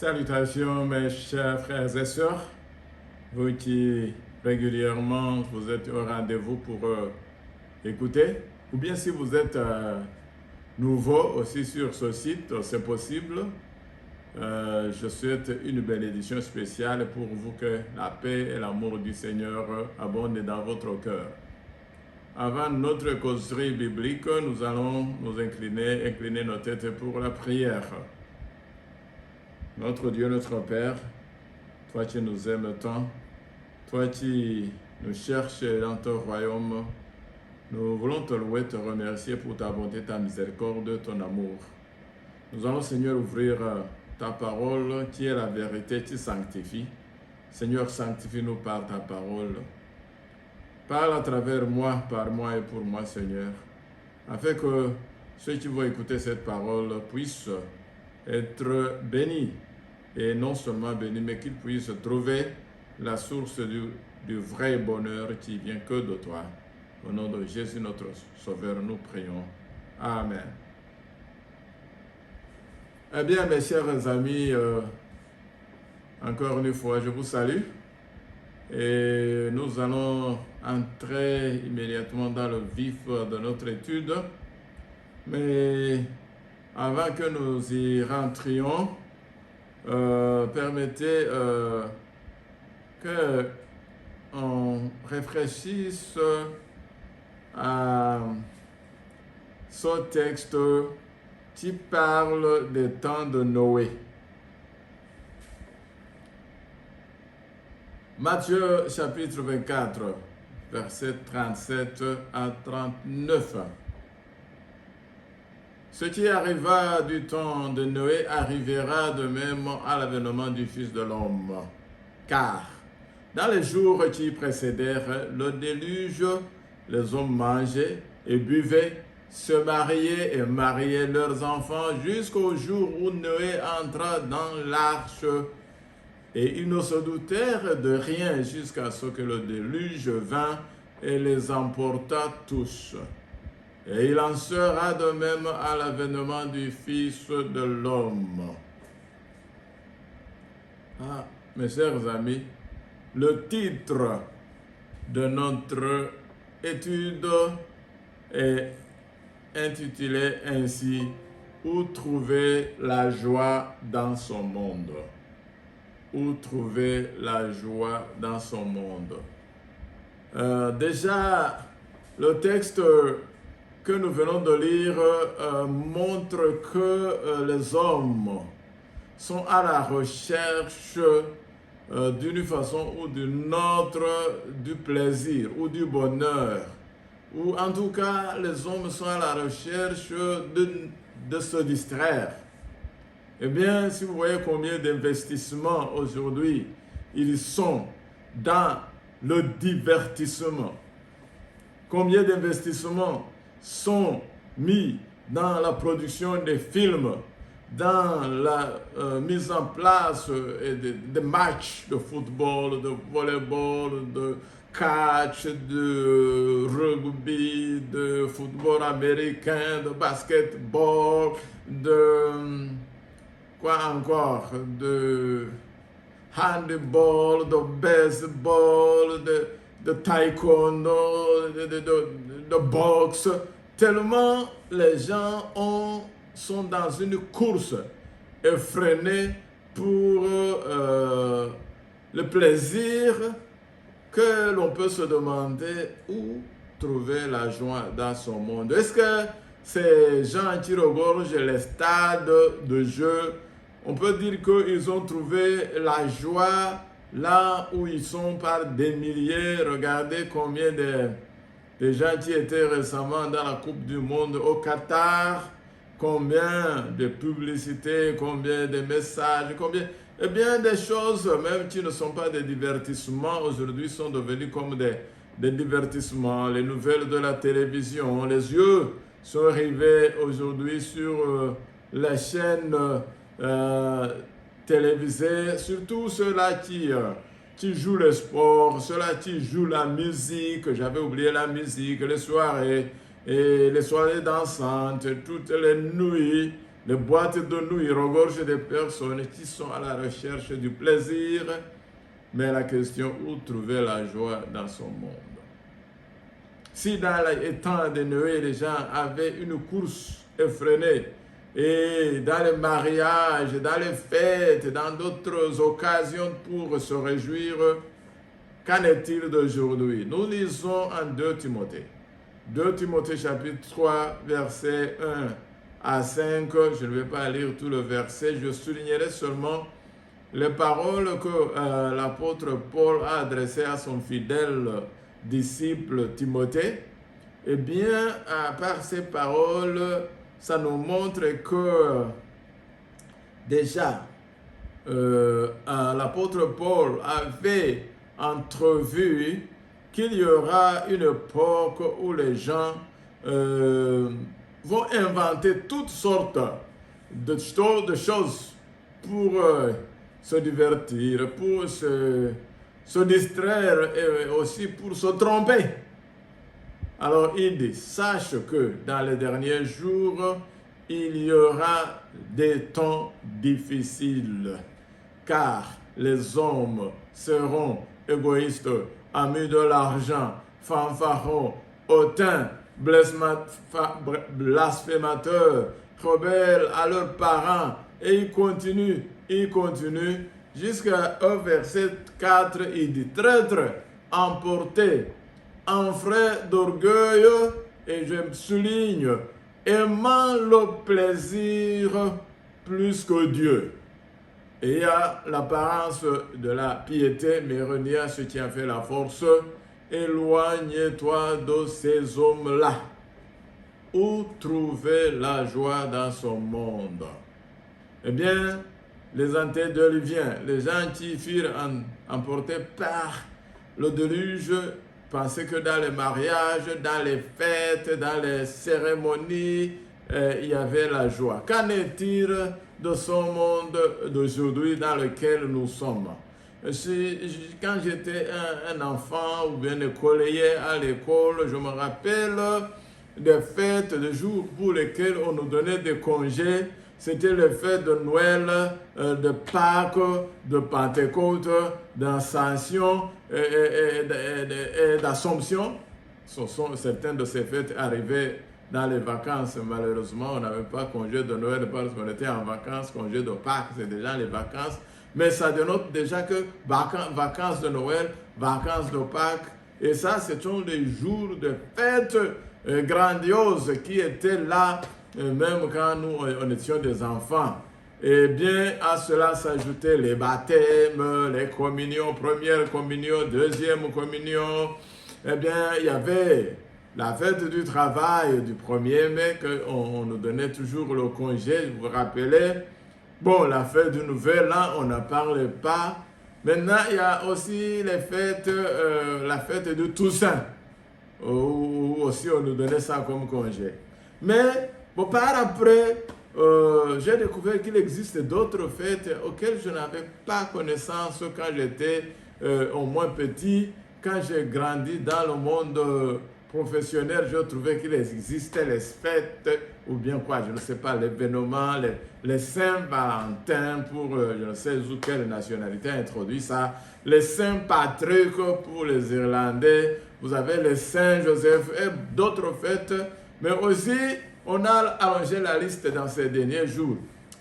Salutations mes chers frères et sœurs, vous qui régulièrement vous êtes au rendez-vous pour écouter, ou bien si vous êtes nouveau aussi sur ce site, c'est possible. Je souhaite une bénédiction spéciale pour vous, que la paix et l'amour du Seigneur abondent dans votre cœur. Avant notre causerie biblique, nous allons nous incliner nos têtes pour la prière. Notre Dieu, notre Père, toi qui nous aimes tant, toi qui nous cherches dans ton royaume, nous voulons te louer, te remercier pour ta bonté, ta miséricorde, ton amour. Nous allons, Seigneur, ouvrir ta parole qui est la vérité, qui sanctifie. Seigneur, sanctifie-nous par ta parole. Parle à travers moi, par moi et pour moi, Seigneur, afin que ceux qui vont écouter cette parole puissent être bénis. Et non seulement bénis, mais qu'ils puissent trouver la source du vrai bonheur qui vient que de toi. Au nom de Jésus, notre Sauveur, nous prions. Amen. Eh bien, mes chers amis, encore une fois, je vous salue. Et nous allons entrer immédiatement dans le vif de notre étude. Mais avant que nous y rentrions, permettez qu'on réfléchisse à ce texte qui parle des temps de Noé. Matthieu chapitre 24, versets 37 à 39. Ce qui arriva du temps de Noé arrivera de même à l'avènement du Fils de l'homme. Car dans les jours qui précédèrent le déluge, les hommes mangeaient et buvaient, se mariaient et mariaient leurs enfants jusqu'au jour où Noé entra dans l'arche. Et ils ne se doutèrent de rien jusqu'à ce que le déluge vint et les emporta tous. Et il en sera de même à l'avènement du Fils de l'homme. Ah, mes chers amis, le titre de notre étude est intitulé ainsi « Où trouver la joie dans son monde ?» Où trouver la joie dans son monde. Déjà, le texte que nous venons de lire montre que les hommes sont à la recherche d'une façon ou d'une autre du plaisir ou du bonheur. Ou en tout cas, les hommes sont à la recherche de se distraire. Eh bien, si vous voyez combien d'investissements aujourd'hui ils sont dans le divertissement, combien d'investissements sont mis dans la production des films, dans la mise en place de matchs de football, de volleyball, de catch, de rugby, de football américain, de basketball, de quoi encore, de handball, de baseball, de taekwondo, de boxe. Tellement les gens sont dans une course effrénée pour le plaisir, que l'on peut se demander où trouver la joie dans son monde. Est-ce que ces gens qui regorgent les stades de jeu, on peut dire qu'ils ont trouvé la joie là où ils sont par des milliers? Regardez combien de gens qui étaient récemment dans la Coupe du Monde au Qatar, combien de publicités, combien de messages, eh bien des choses même qui ne sont pas des divertissements aujourd'hui sont devenues comme des divertissements. Les nouvelles de la télévision, les yeux sont arrivés aujourd'hui sur les chaînes télévisées, surtout ceux-là qui jouent le sport, ceux-là qui jouent la musique. J'avais oublié la musique, les soirées dansantes, toutes les nuits Les boîtes de nuit regorgent des personnes qui sont à la recherche du plaisir, mais la question, où trouver la joie dans son monde? Si dans les temps de Noé, les gens avaient une course effrénée, et dans les mariages, dans les fêtes, dans d'autres occasions pour se réjouir, qu'en est-il d'aujourd'hui? Nous lisons en 2 Timothée. 2 Timothée chapitre 3, versets 1 à 5. Je ne vais pas lire tout le verset, je soulignerai seulement les paroles que l'apôtre Paul a adressées à son fidèle disciple Timothée. Eh bien, par ces paroles, ça nous montre que déjà, l'apôtre Paul avait entrevu qu'il y aura une époque où les gens vont inventer toutes sortes de choses pour se divertir, pour se distraire et aussi pour se tromper. Alors il dit, sache que dans les derniers jours, il y aura des temps difficiles, car les hommes seront égoïstes, amis de l'argent, fanfarons, hautains, blasphémateurs, rebelles à leurs parents. Et il continue, jusqu'au verset 4, il dit, traîtres, emportés, enfreints d'orgueil, et je souligne, aimant le plaisir plus que Dieu. Et il y a l'apparence de la piété, mais reniant ce qui a fait la force. Éloigne-toi de ces hommes-là. Où trouver la joie dans son monde? Eh bien, les antédiluviens, les gens qui furent emportés par le déluge, pensaient que dans les mariages, dans les fêtes, dans les cérémonies, il y avait la joie. Qu'en est-il de ce monde d'aujourd'hui dans lequel nous sommes? Quand j'étais un enfant ou bien écolier à l'école, je me rappelle des fêtes, des jours pour lesquels on nous donnait des congés. C'était les fêtes de Noël, de Pâques, de Pentecôte, d'Ascension et d'Assomption. Certaines de ces fêtes arrivaient dans les vacances. Malheureusement, on n'avait pas congé de Noël parce qu'on était en vacances. Congé de Pâques, c'est déjà les vacances. Mais ça dénote déjà que vacances de Noël, vacances de Pâques. Et ça, ce sont des jours de fêtes grandioses qui étaient là, même quand nous on étions des enfants. Et bien, à cela s'ajoutaient les baptêmes, les communions, première communion, deuxième communion. Eh bien, il y avait la fête du travail du 1er mai, qu'on nous donnait toujours le congé, vous vous rappelez. Bon, la fête du Nouvel An, on n'en parle pas. Maintenant, il y a aussi les fêtes, la fête de Toussaint, où aussi on nous donnait ça comme congé. Mais, bon, par après, j'ai découvert qu'il existe d'autres fêtes auxquelles je n'avais pas connaissance quand j'étais au moins petit. Quand j'ai grandi dans le monde professionnel, je trouvais qu'il existait les fêtes, ou bien quoi, je ne sais pas, l'événement, les Saint-Valentin pour je ne sais où quelle nationalité a introduit ça, les Saint-Patrick pour les Irlandais, vous avez les Saint-Joseph et d'autres fêtes, mais aussi on a allongé la liste dans ces derniers jours.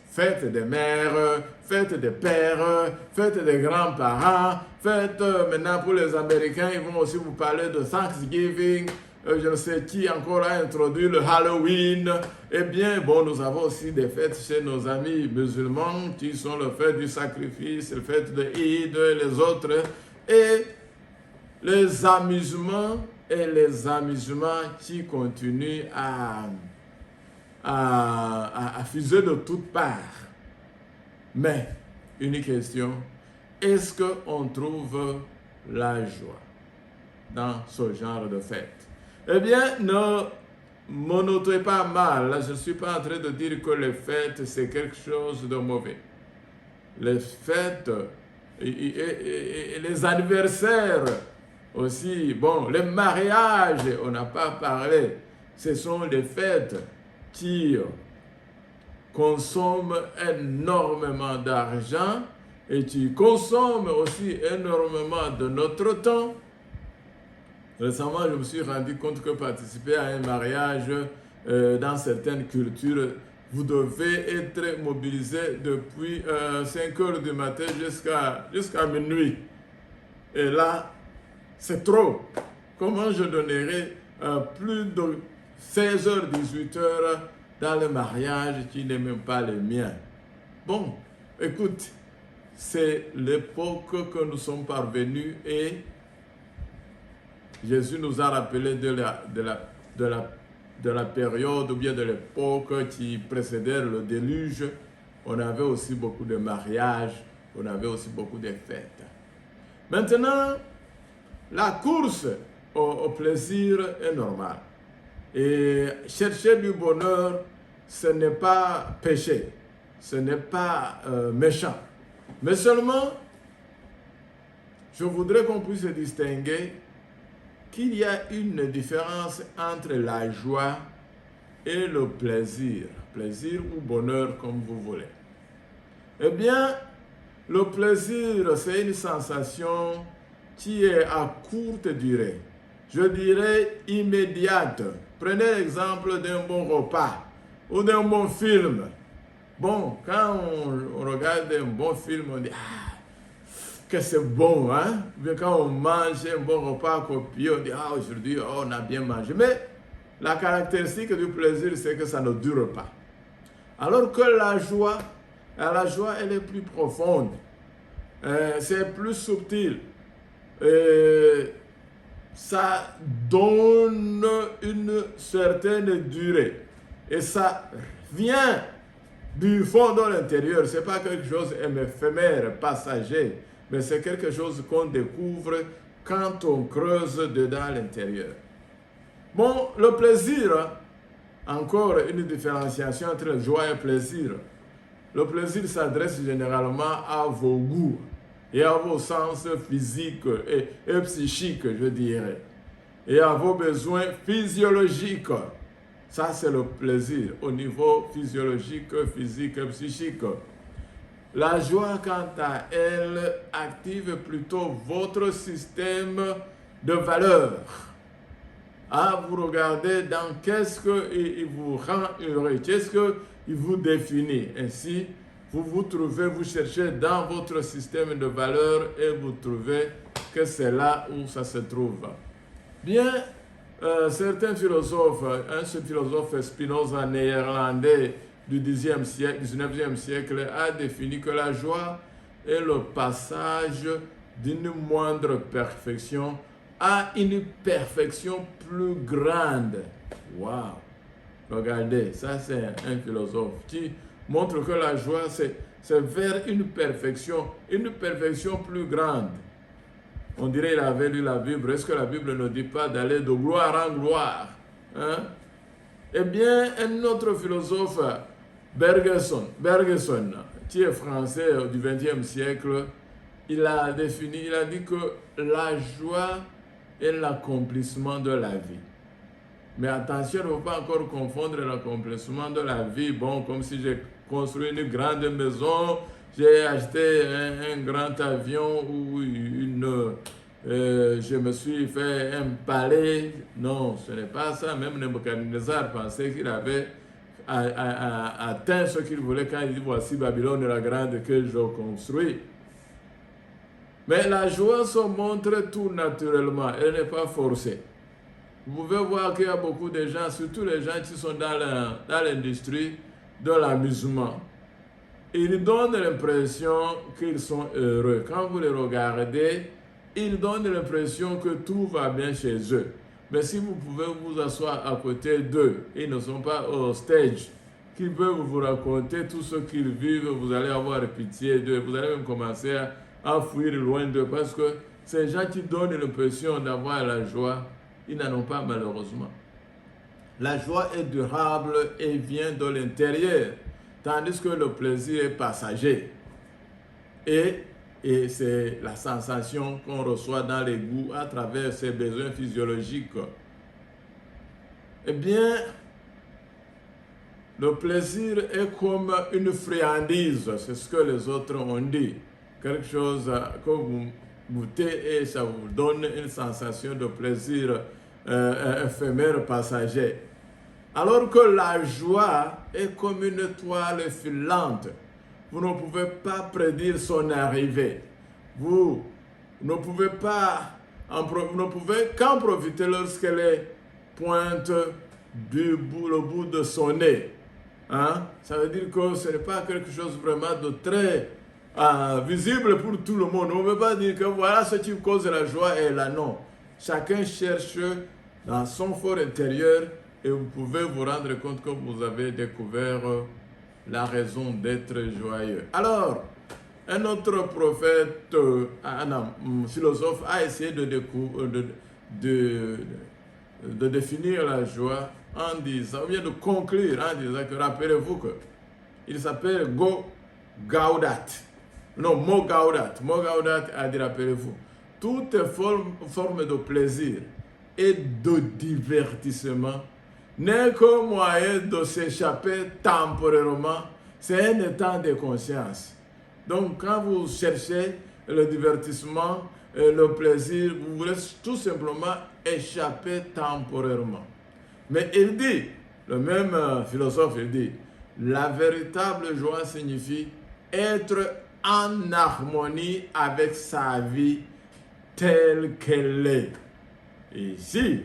Fête des mères, fête des pères, fête des grands-parents, fête maintenant pour les Américains, ils vont aussi vous parler de Thanksgiving, je ne sais qui encore a introduit le Halloween. Eh bien, bon, nous avons aussi des fêtes chez nos amis musulmans qui sont le fête du sacrifice, le fête de Eid et les autres. Et les amusements qui continuent à fuser de toutes parts. Mais, une question, est-ce qu'on trouve la joie dans ce genre de fête? Eh bien, ne me notez pas mal. Là, je ne suis pas en train de dire que les fêtes, c'est quelque chose de mauvais. Les fêtes et les anniversaires aussi, bon, les mariages, on n'a pas parlé, ce sont des fêtes qui consommes énormément d'argent et tu consommes aussi énormément de notre temps. Récemment, je me suis rendu compte que participer à un mariage dans certaines cultures, vous devez être mobilisé depuis 5 heures du matin jusqu'à minuit. Et là, c'est trop. Comment je donnerai plus de 16h, 18h dans le mariage qui n'est même pas le mien? Bon, écoute, c'est l'époque que nous sommes parvenus et Jésus nous a rappelé de la période ou bien de l'époque qui précédait le déluge. On avait aussi beaucoup de mariages, on avait aussi beaucoup de fêtes. Maintenant, la course au plaisir est normale. Et chercher du bonheur, ce n'est pas péché, ce n'est pas méchant. Mais seulement, je voudrais qu'on puisse distinguer qu'il y a une différence entre la joie et le plaisir ou bonheur comme vous voulez. Eh bien, le plaisir, c'est une sensation qui est à courte durée, je dirais immédiate. Prenez l'exemple d'un bon repas ou d'un bon film. Bon, quand on regarde un bon film, on dit « Ah, que c'est bon, hein ?» Quand on mange un bon repas copieux, on dit « Ah, aujourd'hui, on a bien mangé. » Mais la caractéristique du plaisir, c'est que ça ne dure pas. Alors que la joie, elle est plus profonde. C'est plus subtil. Ça donne une certaine durée. Et ça vient du fond de l'intérieur. Ce n'est pas quelque chose d'éphémère, passager, mais c'est quelque chose qu'on découvre quand on creuse dedans l'intérieur. Bon, le plaisir, encore une différenciation entre joie et plaisir. Le plaisir s'adresse généralement à vos goûts et à vos sens physiques et psychiques, je dirais, et à vos besoins physiologiques. Ça, c'est le plaisir au niveau physiologique, physique et psychique. La joie, quant à elle, active plutôt votre système de valeurs. Ah, vous regardez dans qu'est-ce qu'il vous rend heureux, qu'est-ce qu'il vous définit. Ainsi, vous cherchez dans votre système de valeurs et vous trouvez que c'est là où ça se trouve. Bien, certains philosophes, un philosophe Spinoza néerlandais du 19e siècle a défini que la joie est le passage d'une moindre perfection à une perfection plus grande. Waouh! Regardez, ça c'est un philosophe qui montre que la joie c'est vers une perfection plus grande. On dirait qu'il avait lu la Bible. Est-ce que la Bible ne dit pas d'aller de gloire en gloire? Hein? Eh bien, un autre philosophe, Bergson, qui est français du XXe siècle, il a dit que la joie est l'accomplissement de la vie. Mais attention, il ne faut pas encore confondre l'accomplissement de la vie. Bon, comme si j'ai construit une grande maison, j'ai acheté un grand avion ou je me suis fait un palais. Non, ce n'est pas ça. Même Nebuchadnezzar pensait qu'il avait atteint ce qu'il voulait quand il dit « Voici Babylone la grande que je construis ». Mais la joie se montre tout naturellement, elle n'est pas forcée. Vous pouvez voir qu'il y a beaucoup de gens, surtout les gens qui sont dans l'industrie de l'amusement. Ils donnent l'impression qu'ils sont heureux. Quand vous les regardez, ils donnent l'impression que tout va bien chez eux. Mais si vous pouvez vous asseoir à côté d'eux, ils ne sont pas au stage, qu'ils peuvent vous raconter tout ce qu'ils vivent, vous allez avoir pitié d'eux, vous allez même commencer à fuir loin d'eux, parce que ces gens qui donnent l'impression d'avoir la joie, ils n'en ont pas malheureusement. La joie est durable et vient de l'intérieur, tandis que le plaisir est passager. Et c'est la sensation qu'on reçoit dans les goûts à travers ses besoins physiologiques. Eh bien, Le plaisir est comme une friandise, c'est ce que les autres ont dit. Quelque chose que vous goûtez et ça vous donne une sensation de plaisir éphémère, passager. Alors que la joie est comme une étoile filante. Vous ne pouvez pas prédire son arrivée. Vous ne pouvez qu'en profiter lorsqu'elle est pointe le bout de son nez. Hein? Ça veut dire que ce n'est pas quelque chose vraiment de très visible pour tout le monde. On ne peut pas dire que voilà ce qui cause la joie et là non. Chacun cherche dans son fort intérieur et vous pouvez vous rendre compte que vous avez découvert la raison d'être joyeux. Alors, un autre prophète, philosophe, a essayé de définir la joie en disant, ou bien de conclure en disant que rappelez-vous qu'il s'appelle Mo Gaudat a dit, rappelez-vous, toute forme de plaisir et de divertissement n'est qu'un moyen de s'échapper temporairement. C'est un état de conscience. Donc, quand vous cherchez le divertissement, le plaisir, vous voulez tout simplement échapper temporairement. Mais il dit, le même philosophe, il dit, la véritable joie signifie être en harmonie avec sa vie telle qu'elle est. Et ici,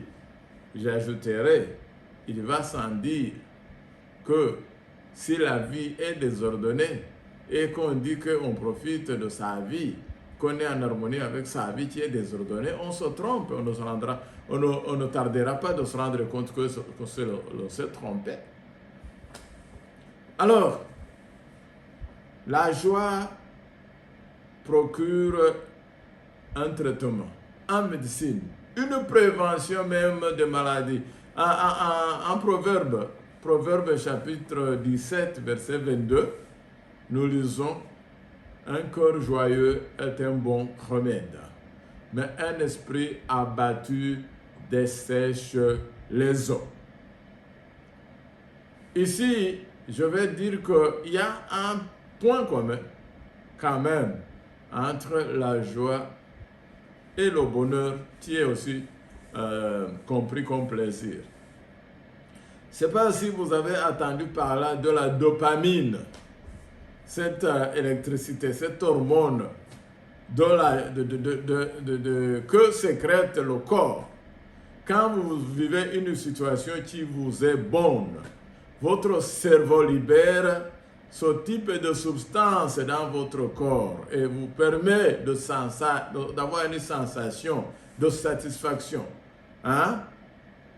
j'ajouterai, il va sans dire que si la vie est désordonnée et qu'on dit qu'on profite de sa vie, qu'on est en harmonie avec sa vie qui est désordonnée, on se trompe, on ne tardera pas de se rendre compte que se tromper. Alors, la joie procure un traitement en médecine, une prévention même de maladies. En Proverbe chapitre 17, verset 22, nous lisons « Un cœur joyeux est un bon remède, mais un esprit abattu dessèche les os. » Ici, je vais dire qu'il y a un point commun quand même entre la joie et le bonheur qui est aussi compris comme plaisir. Je ne sais pas si vous avez entendu parler de la dopamine, cette électricité, cette hormone que sécrète le corps. Quand vous vivez une situation qui vous est bonne, votre cerveau libère ce type de substance dans votre corps et vous permet d'avoir une sensation de satisfaction. Hein?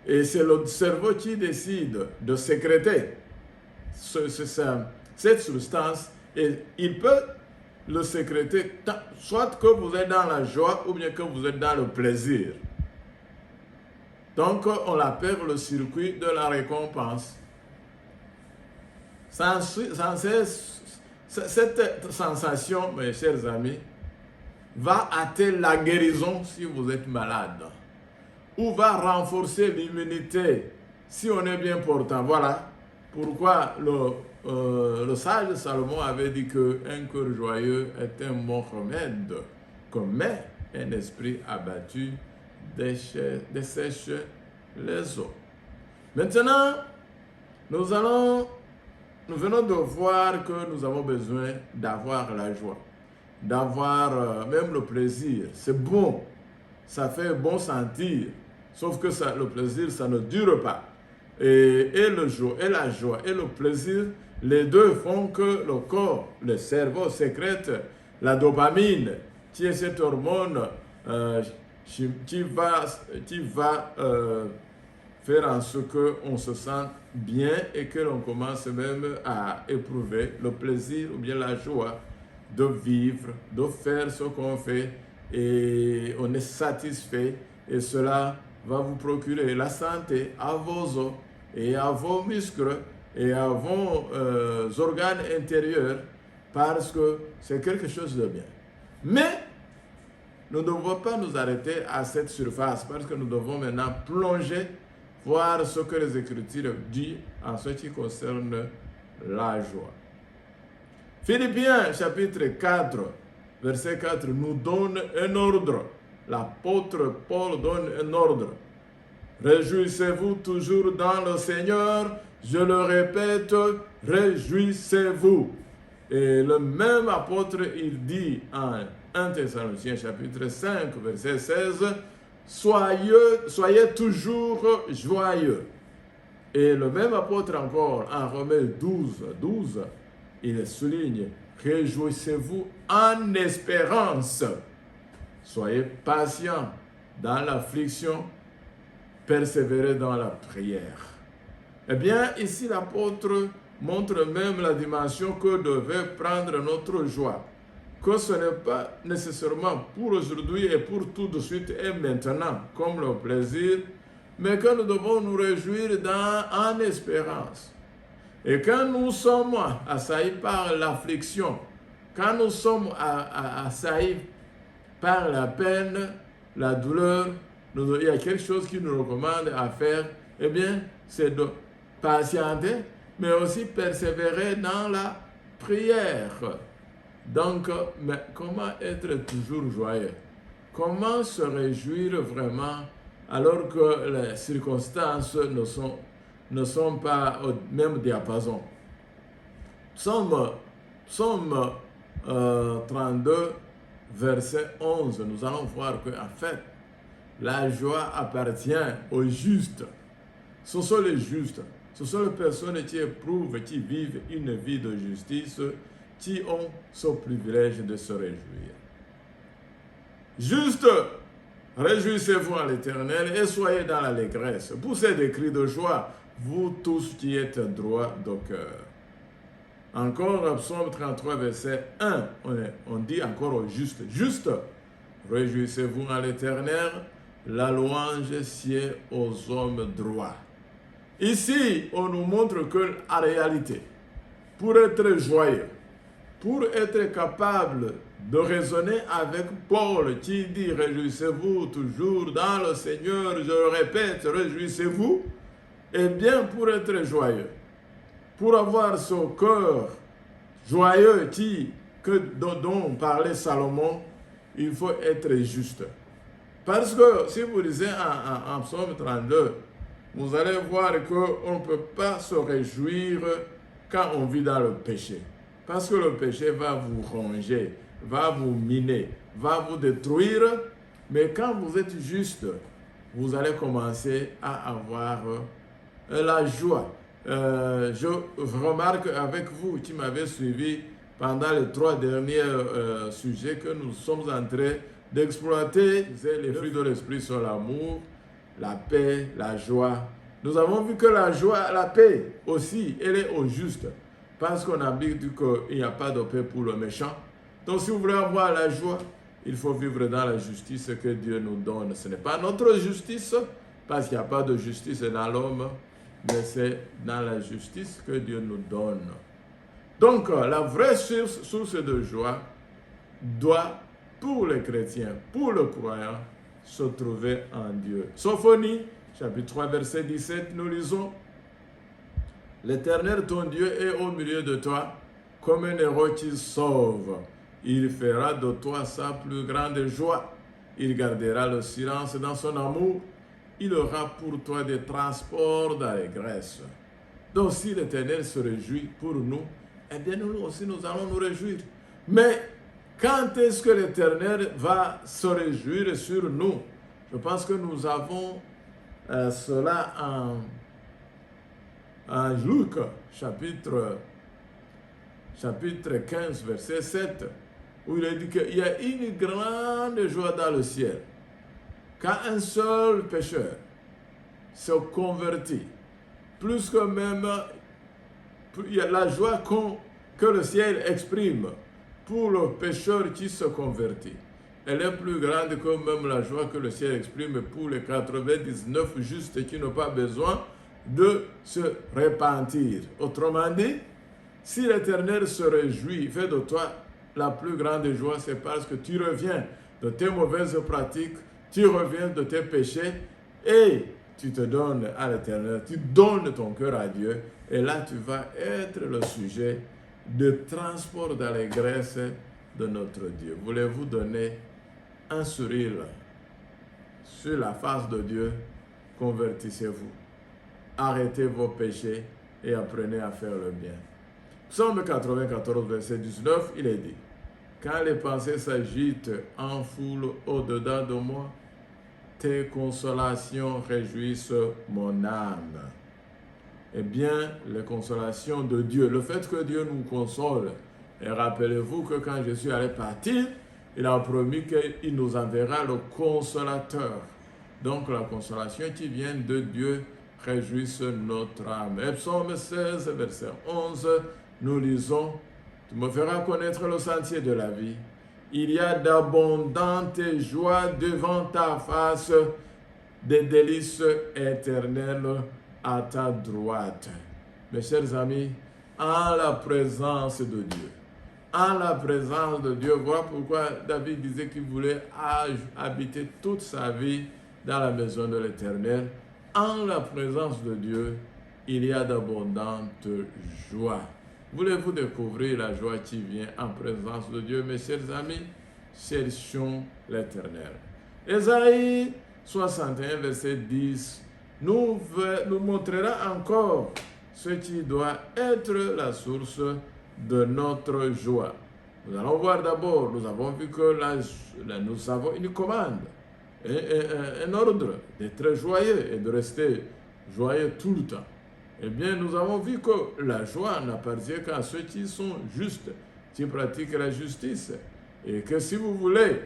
Et c'est le cerveau qui décide de sécréter cette substance et il peut le sécréter soit que vous êtes dans la joie ou bien que vous êtes dans le plaisir. Donc on l'appelle le circuit de la récompense. Cette sensation, mes chers amis, va atteindre la guérison si vous êtes malade ou va renforcer l'immunité si on est bien portant. Voilà pourquoi le sage Salomon avait dit qu'un cœur joyeux est un bon remède, mais un esprit abattu dessèche les os. Maintenant, nous venons de voir que nous avons besoin d'avoir la joie, d'avoir même le plaisir. C'est bon, ça fait bon sentir, sauf que le plaisir, ça ne dure pas. Et la joie et le plaisir, les deux font que le corps, le cerveau sécrète la dopamine, qui est cette hormone qui va faire en sorte qu'on se sente bien et que l'on commence même à éprouver le plaisir ou bien la joie de vivre, de faire ce qu'on fait et on est satisfait et cela va vous procurer la santé à vos os et à vos muscles et à vos organes intérieurs parce que c'est quelque chose de bien. Mais nous ne devons pas nous arrêter à cette surface parce que nous devons maintenant plonger voir ce que les Écritures disent en ce qui concerne la joie. Philippiens chapitre 4, verset 4 nous donne un ordre. L'apôtre Paul donne un ordre. Réjouissez-vous toujours dans le Seigneur. Je le répète, réjouissez-vous. Et le même apôtre, il dit en 1 Thessaloniciens chapitre 5, verset 16, soyez toujours joyeux. Et le même apôtre encore, en Romains 12, il souligne, réjouissez-vous en espérance. Soyez patients dans l'affliction, persévérez dans la prière. Eh bien, ici l'apôtre montre même la dimension que devait prendre notre joie. Que ce n'est pas nécessairement pour aujourd'hui et pour tout de suite et maintenant, comme le plaisir, mais que nous devons nous réjouir en espérance. Et quand nous sommes assaillis par l'affliction, quand nous sommes assaillis par la peine, la douleur, il y a quelque chose qui nous recommande à faire, eh bien, c'est de patienter, mais aussi persévérer dans la prière. Donc, mais comment être toujours joyeux? Comment se réjouir vraiment alors que les circonstances ne sont pas au même diapason? Psaume 32, verset 11, nous allons voir qu'en fait, la joie appartient aux justes. Ce sont les justes. Ce sont les personnes qui éprouvent, qui vivent une vie de justice, qui ont ce privilège de se réjouir. Juste, réjouissez-vous en l'Éternel et soyez dans l'allégresse. Poussez des cris de joie, vous tous qui êtes droits de cœur. Encore, Psaume 33, verset 1, on dit encore au juste. Juste, réjouissez-vous en l'Éternel, la louange sied aux hommes droits. Ici, on nous montre que, en réalité, pour être joyeux, pour être capable de raisonner avec Paul qui dit « Réjouissez-vous toujours dans le Seigneur », je le répète, réjouissez-vous, eh bien, pour être joyeux, pour avoir son cœur joyeux dont parlait Salomon, il faut être juste. Parce que si vous lisez en Psaume 32, vous allez voir qu'on ne peut pas se réjouir quand on vit dans le péché. Parce que le péché va vous ronger, va vous miner, va vous détruire. Mais quand vous êtes juste, vous allez commencer à avoir la joie. Je remarque avec vous qui m'avez suivi pendant les 3 derniers sujets que nous sommes en train d'exploiter. Les fruits de l'esprit sont l'amour, la paix, la joie. Nous avons vu que la joie, la paix aussi, elle est au juste. Parce qu'on a dit qu'il n'y a pas de paix pour le méchant. Donc si vous voulez avoir la joie, il faut vivre dans la justice que Dieu nous donne. Ce n'est pas notre justice, parce qu'il n'y a pas de justice dans l'homme, mais c'est dans la justice que Dieu nous donne. Donc la vraie source de joie doit, pour les chrétiens, pour le croyant, se trouver en Dieu. Sophonie, chapitre 3, verset 17, nous lisons « L'Éternel, ton Dieu, est au milieu de toi, comme un héros qui sauve. Il fera de toi sa plus grande joie. Il gardera le silence dans son amour. Il aura pour toi des transports d'allégresse. » Donc si l'Éternel se réjouit pour nous, eh bien nous aussi nous allons nous réjouir. Mais quand est-ce que l'Éternel va se réjouir sur nous? Je pense que nous avons cela en Luc, chapitre 15, verset 7, où il est dit qu'il y a une grande joie dans le ciel. Quand un seul pécheur se convertit, plus que même il y a la joie que le ciel exprime pour le pécheur qui se convertit. Elle est plus grande que même la joie que le ciel exprime pour les 99 justes qui n'ont pas besoin de se repentir. Autrement dit, si l'Éternel se réjouit, fait de toi la plus grande joie, c'est parce que tu reviens de tes mauvaises pratiques, tu reviens de tes péchés et tu te donnes à l'Éternel, tu donnes ton cœur à Dieu, et là tu vas être le sujet de transport d'allégresse de notre Dieu. Voulez-vous donner un sourire sur la face de Dieu? Convertissez-vous. Arrêtez vos péchés et apprenez à faire le bien. Psaume 94, verset 19, il est dit: quand les pensées s'agitent en foule au-dedans de moi, tes consolations réjouissent mon âme. Eh bien, les consolations de Dieu, le fait que Dieu nous console, et rappelez-vous que quand Jésus allait partir, il a promis qu'il nous enverra le consolateur. Donc la consolation qui vient de Dieu réjouisse notre âme. Et Psaume 16, verset 11, nous lisons: tu me feras connaître le sentier de la vie. Il y a d'abondantes joies devant ta face, des délices éternelles à ta droite. Mes chers amis, en la présence de Dieu, en la présence de Dieu, voilà pourquoi David disait qu'il voulait habiter toute sa vie dans la maison de l'Éternel. En la présence de Dieu, il y a d'abondantes joies. Voulez-vous découvrir la joie qui vient en présence de Dieu, mes chers amis? Cherchons l'Éternel. Ésaïe 61, verset 10, nous montrera encore ce qui doit être la source de notre joie. Nous allons voir d'abord, nous avons vu que nous avons une commande, un ordre d'être joyeux et de rester joyeux tout le temps. Eh bien, nous avons vu que la joie n'appartient qu'à ceux qui sont justes, qui pratiquent la justice. Et que si vous voulez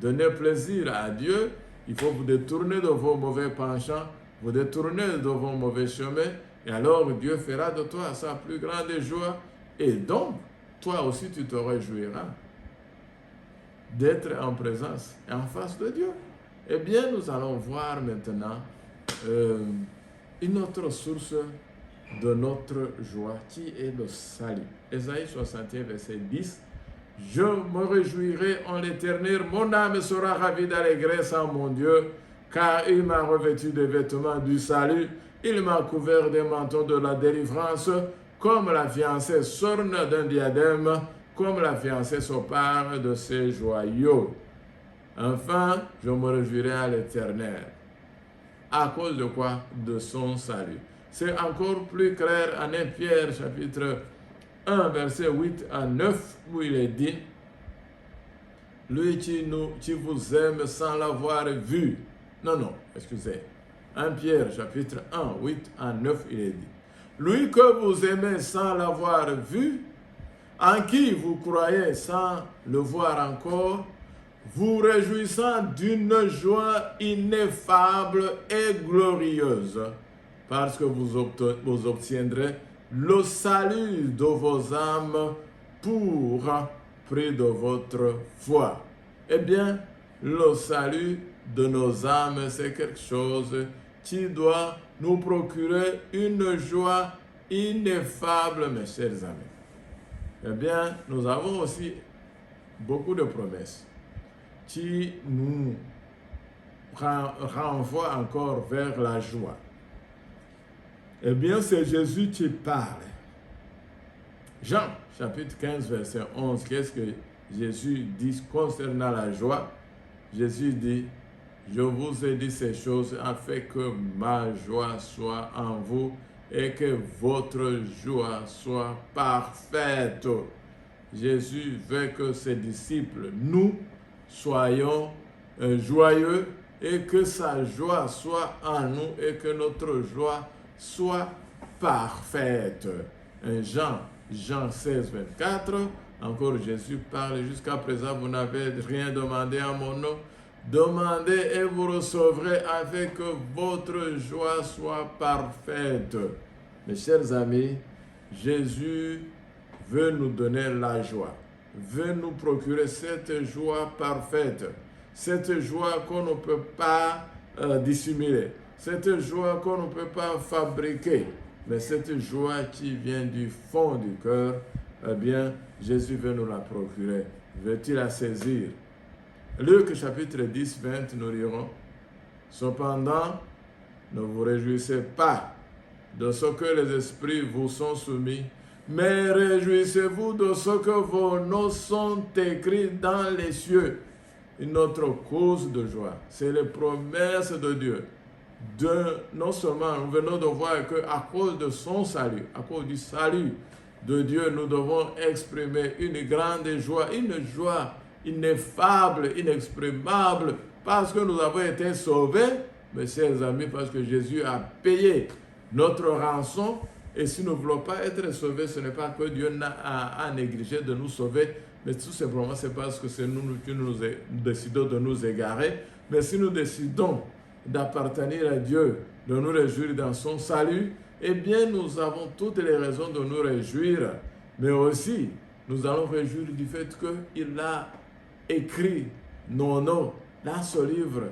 donner plaisir à Dieu, il faut vous détourner de vos mauvais penchants, vous détourner de vos mauvais chemins, et alors Dieu fera de toi sa plus grande joie. Et donc, toi aussi, tu te réjouiras d'être en présence et en face de Dieu. Eh bien, nous allons voir maintenant une autre source de notre joie qui est le salut. Ésaïe 61, verset 10. Je me réjouirai en l'Éternel, mon âme sera ravie d'allégresse en mon Dieu, car il m'a revêtu des vêtements du salut, il m'a couvert des manteaux de la délivrance, comme la fiancée s'orne d'un diadème, comme la fiancée s'empare de ses joyaux. Enfin, je me réjouirai à l'Éternel. À cause de quoi? De son salut. C'est encore plus clair en 1 Pierre chapitre 1 verset 8 à 9 où il est dit: lui qui vous aime sans l'avoir vu. Non, excusez. 1 Pierre chapitre 1 8 à 9 il est dit: lui que vous aimez sans l'avoir vu, en qui vous croyez sans le voir encore, vous réjouissant d'une joie ineffable et glorieuse, parce que vous obtiendrez le salut de vos âmes pour prix de votre foi. Eh bien, le salut de nos âmes, c'est quelque chose qui doit nous procurer une joie ineffable, mes chers amis. Eh bien, nous avons aussi beaucoup de promesses qui nous renvoient encore vers la joie. Eh bien, c'est Jésus qui parle. Jean, chapitre 15, verset 11, qu'est-ce que Jésus dit concernant la joie? Jésus dit: je vous ai dit ces choses afin que ma joie soit en vous et que votre joie soit parfaite. Jésus veut que ses disciples, nous, soyons joyeux et que sa joie soit en nous et que notre joie soit parfaite. Jean 16, 24, encore Jésus parle: jusqu'à présent vous n'avez rien demandé en mon nom. Demandez et vous recevrez afin que votre joie soit parfaite. Mes chers amis, Jésus veut nous donner la joie, veut nous procurer cette joie parfaite, cette joie qu'on ne peut pas dissimuler, cette joie qu'on ne peut pas fabriquer, mais cette joie qui vient du fond du cœur. Eh bien, Jésus veut nous la procurer. Veut-il la saisir? Luc chapitre 10, 20, nous lirons: Cependant, ne vous réjouissez pas de ce que les esprits vous sont soumis, mais réjouissez-vous de ce que vos noms sont écrits dans les cieux. Une autre cause de joie, c'est les promesses de Dieu. Non seulement nous venons de voir qu'à cause de son salut, à cause du salut de Dieu, nous devons exprimer une grande joie, une joie ineffable, inexprimable, parce que nous avons été sauvés, mes chers amis, parce que Jésus a payé notre rançon. Et si nous ne voulons pas être sauvés, ce n'est pas que Dieu a négligé de nous sauver, mais tout simplement c'est parce que c'est nous qui nous décidons de nous égarer. Mais si nous décidons d'appartenir à Dieu, de nous réjouir dans son salut, eh bien nous avons toutes les raisons de nous réjouir. Mais aussi, nous allons réjouir du fait qu'il a écrit nos noms dans ce livre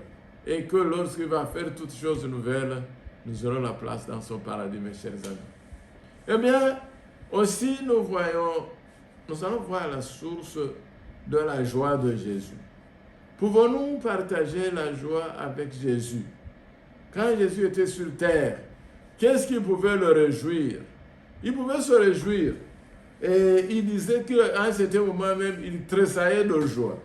et que lorsqu'il va faire toutes choses nouvelles, nous aurons la place dans son paradis, mes chers amis. Eh bien, aussi nous allons voir la source de la joie de Jésus. Pouvons-nous partager la joie avec Jésus? Quand Jésus était sur terre, qu'est-ce qui pouvait le réjouir? Il pouvait se réjouir. Et il disait qu'à un certain moment même, il tressaillait de joie.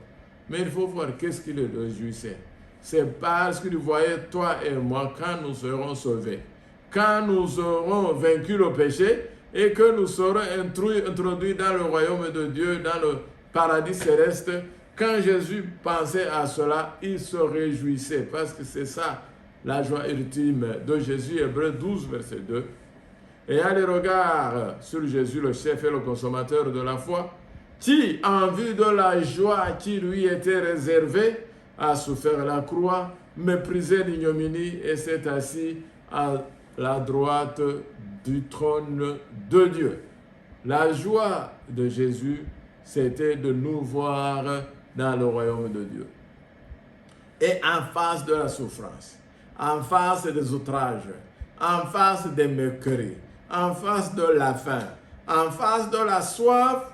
Mais il faut voir qu'est-ce qui le réjouissait. C'est parce qu'il voyait toi et moi quand nous serons sauvés. Quand nous aurons vaincu le péché et que nous serons introduits dans le royaume de Dieu, dans le paradis céleste, quand Jésus pensait à cela, il se réjouissait parce que c'est ça la joie ultime de Jésus, Hébreux 12, verset 2. Ayant les regards sur Jésus, le chef et le consommateur de la foi, qui, en vue de la joie qui lui était réservée, a souffert la croix, méprisé l'ignominie et s'est assis à la droite du trône de Dieu. La joie de Jésus, c'était de nous voir dans le royaume de Dieu. Et en face de la souffrance, en face des outrages, en face des moqueries, en face de la faim, en face de la soif,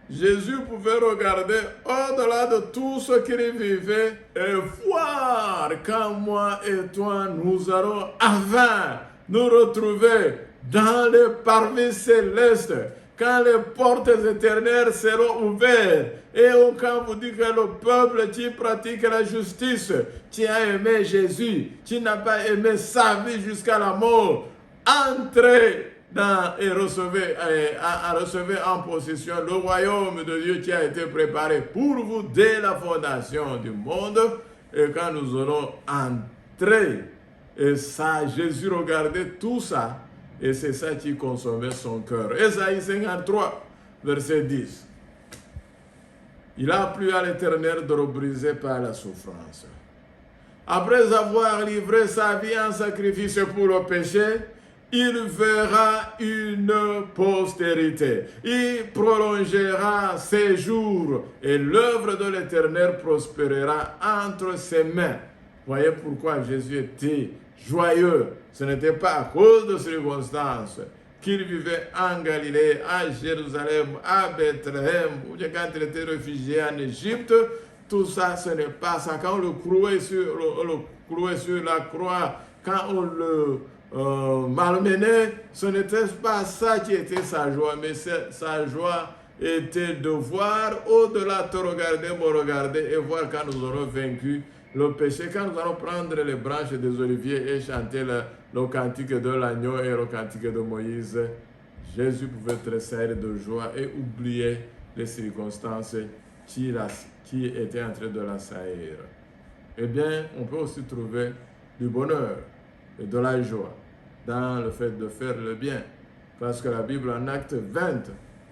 Jésus pouvait regarder au-delà de tout ce qu'il vivait et voir quand moi et toi nous allons enfin nous retrouver dans les parvis célestes, quand les portes éternelles seront ouvertes et quand vous dites que le peuple qui pratique la justice, qui a aimé Jésus, qui n'a pas aimé sa vie jusqu'à la mort, entrez et recevez en possession le royaume de Dieu qui a été préparé pour vous dès la fondation du monde. Et quand nous allons entrer, et ça, Jésus regardait tout ça, et c'est ça qui consommait son cœur. Ésaïe 53, verset 10. Il a plu à l'Éternel de le briser par la souffrance. Après avoir livré sa vie en sacrifice pour le péché, il verra une postérité. Il prolongera ses jours et l'œuvre de l'Éternel prospérera entre ses mains. Voyez pourquoi Jésus était joyeux. Ce n'était pas à cause de circonstances qu'il vivait en Galilée, à Jérusalem, à Bethléem, ou quand il était réfugié en Égypte. Tout ça, ce n'est pas ça. Quand on le clouait sur la croix, quand on le malmené, ce n'était pas ça qui était sa joie, mais sa joie était de voir au-delà, te regarder, me regarder et voir quand nous aurons vaincu le péché, quand nous allons prendre les branches des oliviers et chanter le cantique de l'agneau et le cantique de Moïse. Jésus pouvait tressaillir de joie et oublier les circonstances qui étaient en train de l'assaillir. Eh bien, on peut aussi trouver du bonheur et de la joie dans le fait de faire le bien. Parce que la Bible en Acte 20,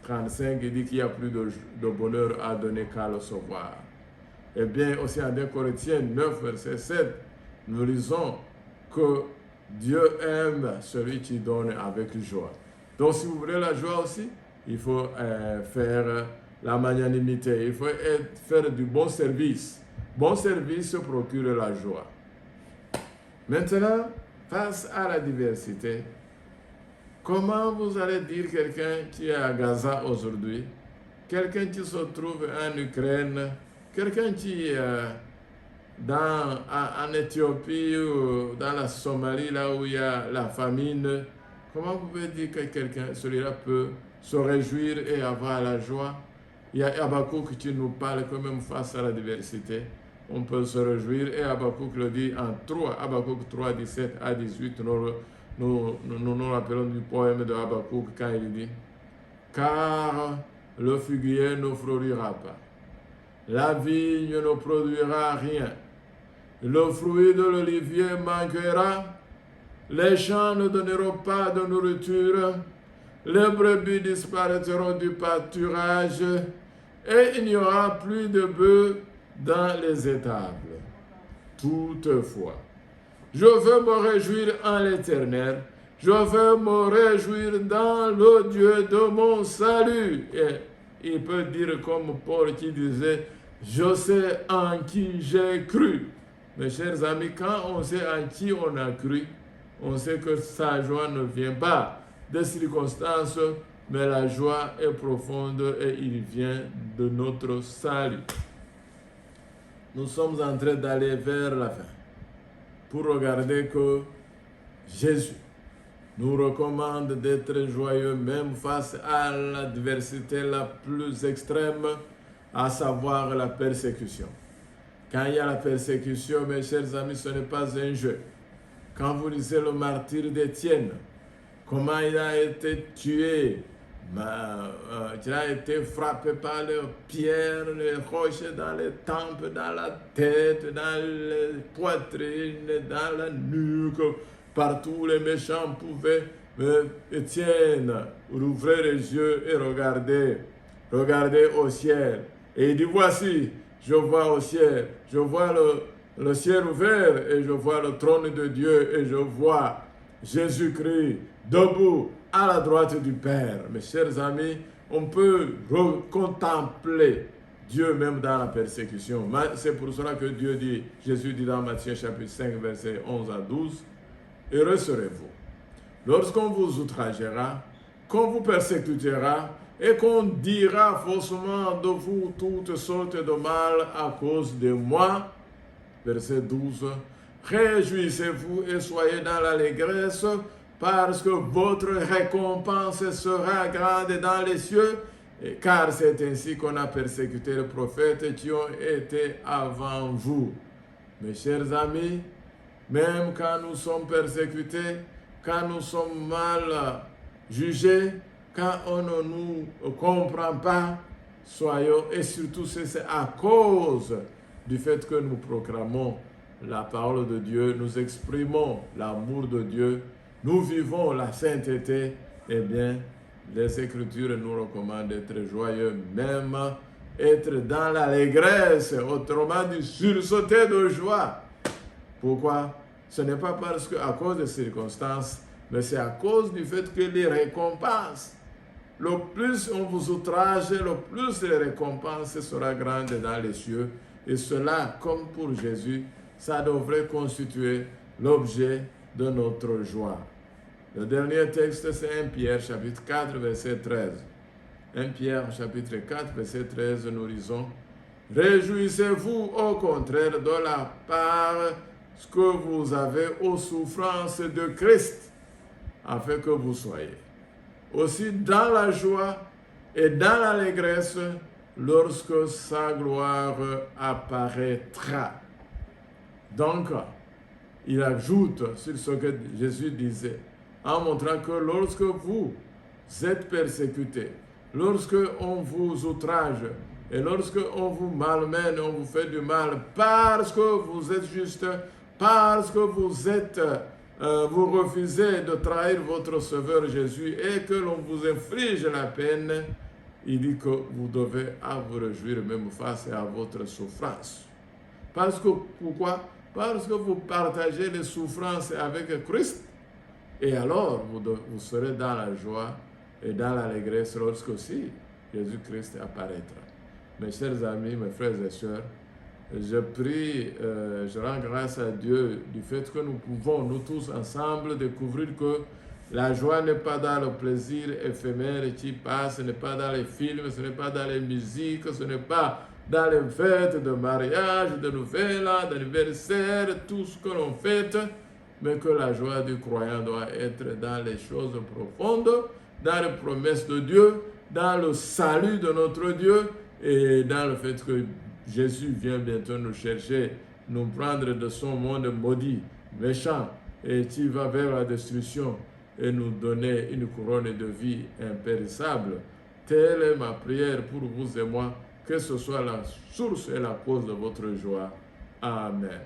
35, il dit qu'il n'y a plus de bonheur à donner qu'à le recevoir. Et bien aussi en 2 Corinthiens 9, verset 7, nous lisons que Dieu aime celui qui donne avec joie. Donc si vous voulez la joie aussi, il faut faire la magnanimité, il faut faire du bon service. Bon service procure la joie. Maintenant, face à la diversité, comment vous allez dire quelqu'un qui est à Gaza aujourd'hui, quelqu'un qui se trouve en Ukraine, quelqu'un qui en Éthiopie ou dans la Somalie, là où il y a la famine, comment vous pouvez dire que celui-là peut se réjouir et avoir la joie? Il y a Habakkuk qui nous parle que même face à la diversité, on peut se réjouir. Et Habakkuk le dit en 3, Habakkuk 3, 17 à 18, nous rappelons du poème de Habakkuk quand il dit « Car le figuier ne florira pas, la vigne ne produira rien, le fruit de l'olivier manquera, les champs ne donneront pas de nourriture, les brebis disparaîtront du pâturage, et il n'y aura plus de bœufs dans les étables. Toutefois, je veux me réjouir en l'Éternel, je veux me réjouir dans le Dieu de mon salut. » Et il peut dire comme Paul qui disait, « Je sais en qui j'ai cru. » Mes chers amis, quand on sait en qui on a cru, on sait que sa joie ne vient pas des circonstances, mais la joie est profonde et il vient de notre salut. Nous sommes en train d'aller vers la fin pour regarder que Jésus nous recommande d'être joyeux même face à l'adversité la plus extrême, à savoir la persécution. Quand il y a la persécution, mes chers amis, ce n'est pas un jeu. Quand vous lisez le martyre d'Étienne, comment il a été tué, il a été frappé par les pierres, les roches dans les tempes, dans la tête, dans les poitrines, dans la nuque, partout les méchants pouvaient. Mais Étienne ouvrait les yeux et regardait au ciel. Et il dit, voici, je vois au ciel, je vois le ciel ouvert et je vois le trône de Dieu et je vois Jésus-Christ debout à la droite du Père. Mes chers amis, on peut contempler Dieu même dans la persécution. C'est pour cela que Jésus dit dans Matthieu chapitre 5, versets 11 à 12, « Heureux serez-vous lorsqu'on vous outragera, qu'on vous persécutera, et qu'on dira faussement de vous toutes sortes de mal à cause de moi. » Verset 12. « Réjouissez-vous et soyez dans l'allégresse, parce que votre récompense sera grande dans les cieux, car c'est ainsi qu'on a persécuté les prophètes qui ont été avant vous. » Mes chers amis, même quand nous sommes persécutés, quand nous sommes mal jugés, quand on ne nous comprend pas, soyons, et surtout c'est à cause du fait que nous proclamons la parole de Dieu, nous exprimons l'amour de Dieu, nous vivons la sainteté, eh bien, les Écritures nous recommandent d'être joyeux, même être dans l'allégresse, autrement dit, sursauter de joie. Pourquoi? Ce n'est pas parce qu'à cause des circonstances, mais c'est à cause du fait que les récompenses, le plus on vous outrage, le plus les récompenses sera grande dans les cieux. Et cela, comme pour Jésus, ça devrait constituer l'objet de notre joie. Le dernier texte, c'est 1 Pierre, chapitre 4, verset 13. 1 Pierre, chapitre 4, verset 13, nous lisons « Réjouissez-vous au contraire de la part que vous avez aux souffrances de Christ, afin que vous soyez aussi dans la joie et dans l'allégresse lorsque sa gloire apparaîtra. » Donc, il ajoute sur ce que Jésus disait, en montrant que lorsque vous êtes persécutés, lorsque on vous outrage, et lorsque on vous malmène, on vous fait du mal, parce que vous êtes juste, parce que vous refusez de trahir votre Sauveur Jésus et que l'on vous inflige la peine, il dit que vous devez vous réjouir même face à votre souffrance. Parce que, pourquoi? Parce que vous partagez les souffrances avec Christ, et alors vous serez dans la joie et dans l'allégresse lorsque aussi Jésus-Christ apparaîtra. Mes chers amis, mes frères et sœurs, je prie, je rends grâce à Dieu du fait que nous pouvons, nous tous ensemble, découvrir que la joie n'est pas dans le plaisir éphémère qui passe, ce n'est pas dans les films, ce n'est pas dans les musiques, ce n'est pas dans les fêtes de mariage, de nouvelles, d'anniversaire, tout ce que l'on fête, mais que la joie du croyant doit être dans les choses profondes, dans les promesses de Dieu, dans le salut de notre Dieu et dans le fait que Jésus vient bientôt nous chercher, nous prendre de son monde maudit, méchant, et qui va vers la destruction et nous donner une couronne de vie impérissable. Telle est ma prière pour vous et moi, que ce soit la source et la cause de votre joie. Amen.